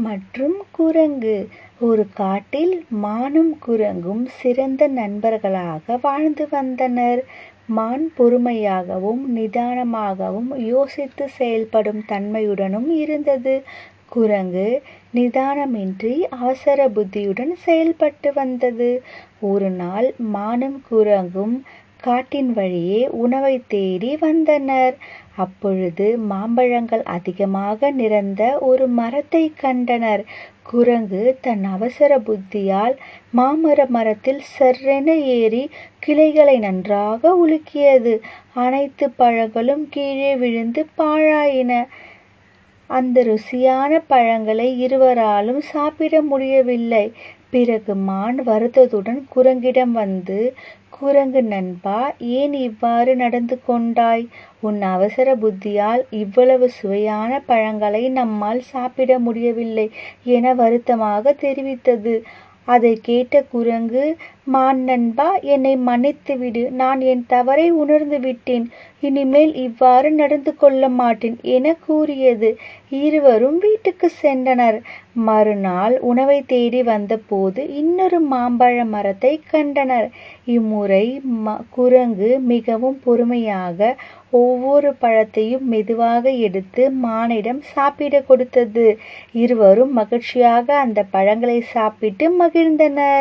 மற்றும் குரங்கு. ஒரு காட்டில் மானும் குரங்கும் சிறந்த நண்பர்களாக வாழ்ந்து வந்தனர். மான் பொறுமையாகவும் நிதானமாகவும் யோசித்து செயல்படும் தன்மையுடனும் இருந்தது. குரங்கு நிதானமின்றி அவசர புத்தியுடன் செயல்பட்டு வந்தது. ஒரு நாள் மானும் குரங்கும் காட்டின் வழியே உணவை தேடி வந்தனர். அப்பொழுது மாம்பழங்கள் அதிகமாக நிறைந்த ஒரு மரத்தை கண்டனர். குரங்கு தன் அவசர புத்தியால் மாமர மரத்தில் சர்ரென ஏறி கிளைகளை நன்றாக உலுக்கியது. அனைத்து பழங்களும் கீழே விழுந்து பாழாயின. அந்த ருசியான பழங்களை இருவராலும் சாப்பிட முடியவில்லை. பிறகு மான் வருத்தத்துடன் குரங்கிடம் வந்து, குரங்கு நண்பா, ஏன் இவ்வாறு நடந்து கொண்டாய்? உன் அவசர புத்தியால் இவ்வளவு சுவையான பழங்களை நம்மால் சாப்பிட முடியவில்லை என வருத்தமாக தெரிவித்தது. அதை கேட்ட குரங்கு, மான் நண்பா, என்னை மன்னித்துவிடு. நான் என் தவறை உணர்ந்து விட்டேன். இனிமேல் இவ்வாறு நடந்து கொள்ள மாட்டேன் என கூறியது. இருவரும் வீட்டுக்கு சென்றனர். மறுநாள் உணவை தேடி வந்தபோது இன்னொரு மாம்பழ மரத்தை கண்டனர். இம்முறை குரங்கு மிகவும் பொறுமையாக ஒவ்வொரு பழத்தையும் மெதுவாக எடுத்து மானிடம் சாப்பிட கொடுத்தது. இருவரும் மகிழ்ச்சியாக அந்த பழங்களை சாப்பிட்டு மகிழ்ந்தனர்.